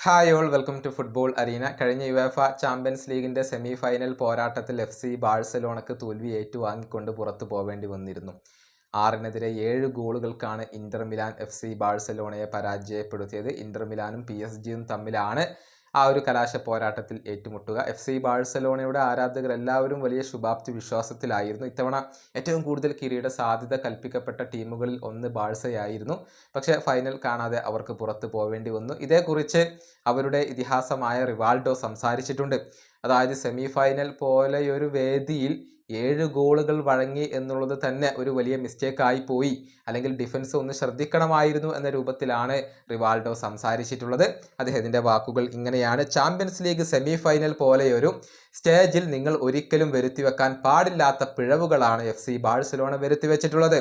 Hi all welcome to football arena. കഴിഞ്ഞ UEFA champions ലീഗിന്റെ semi final പോരാട്ടത്തിൽ FC ബാഴ്സലോണക്ക് തോൽവി ഏറ്റുവാങ്ങിക്കൊണ്ട് പുറത്തു പോവേണ്ടി വന്നിരുന്നു. 6-നെതിരെ 7 ഗോളുകൾക്കാണ് ഇന്റർ മിലാൻ FC ബാഴ്സലോണയെ പരാജയപ്പെടുത്തിയത്. ഇന്റർ മിലാനും PSG തമ്മിലാണ് ആ ഒരു കലാശ പോരാട്ടത്തിൽ ഏറ്റുമുട്ടുക. FC ബാഴ്സലോണയുടെ ആരാധകർ എല്ലാവരും വലിയ ശുഭാപ്തി വിശ്വാസത്തിലായിരുന്നു. ഇത്തവണ ഏറ്റവും കൂടുതൽ കിരീട സാധ്യത കൽപ്പിക്കപ്പെട്ട ടീമുകളിൽ ഒന്ന് ബാഴ്സയായിരുന്നു. പക്ഷേ ഫൈനൽ കാണാതെ അവർക്ക് പുറത്തു പോവേണ്ടി വന്നു. ഇതേക്കുറിച്ച് അവരുടെ ഇതിഹാസമായ റിവാൾഡോ സംസാരിച്ചിട്ടുണ്ട്. അതായത് സെമി ഫൈനൽ പോലെയൊരു വേദിയിൽ 7 ഗോളുകൾ വഴങ്ങി എന്നുള്ളത് തന്നെ ഒരു വലിയ മിസ്റ്റേക്കായി പോയി, അല്ലെങ്കിൽ ഡിഫൻസ് ഒന്ന് ശ്രദ്ധിക്കണമായിരുന്നു എന്ന രൂപത്തിലാണ് റിവാൾഡോ സംസാരിച്ചിട്ടുള്ളത്. അദ്ദേഹത്തിൻ്റെ വാക്കുകൾ ഇങ്ങനെയാണ്: ചാമ്പ്യൻസ് ലീഗ് സെമി ഫൈനൽ പോലെയൊരു സ്റ്റേജിൽ നിങ്ങൾ ഒരിക്കലും വരുത്തിവെക്കാൻ പാടില്ലാത്ത പിഴവുകളാണ് FC ബാഴ്സലോണ വരുത്തിവെച്ചിട്ടുള്ളത്.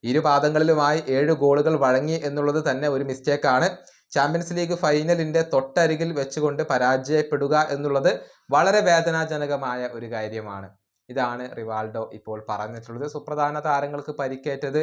ഇരുപാദങ്ങളിലുമായി 7 ഗോളുകൾ വഴങ്ങി എന്നുള്ളത് തന്നെ ഒരു മിസ്റ്റേക്കാണ്. ചാമ്പ്യൻസ് ലീഗ് ഫൈനലിൻ്റെ തൊട്ടരികിൽ വെച്ചുകൊണ്ട് പരാജയപ്പെടുക എന്നുള്ളത് വളരെ വേദനാജനകമായ ഒരു കാര്യമാണ്. ഇതാണ് റിവാൾഡോ ഇപ്പോൾ പറഞ്ഞിട്ടുള്ളത്. സുപ്രധാന താരങ്ങൾക്ക് പരിക്കേറ്റത്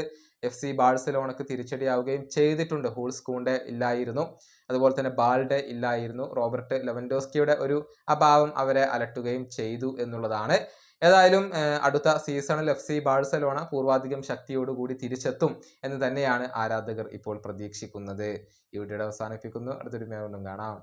FC ബാഴ്സലോണക്ക് തിരിച്ചടിയാവുകയും ചെയ്തിട്ടുണ്ട്. ഹൂൾസ് കൂണ്ടെ ഇല്ലായിരുന്നു, അതുപോലെ തന്നെ ബാൾഡെ ഇല്ലായിരുന്നു. റോബർട്ട് ലെവൻഡോസ്കിയുടെ ഒരു അഭാവം അവരെ അലട്ടുകയും ചെയ്തു എന്നുള്ളതാണ്. ഏതായാലും അടുത്ത സീസണിൽ FC ബാഴ്സലോണ പൂർവാധികം ശക്തിയോടുകൂടി തിരിച്ചെത്തും എന്ന് തന്നെയാണ് ആരാധകർ ഇപ്പോൾ പ്രതീക്ഷിക്കുന്നത്. ഈ വീഡിയോയുടെ അവസാനിപ്പിക്കുന്നു. അടുത്തൊരു വീഡിയോയിൽ കാണാം.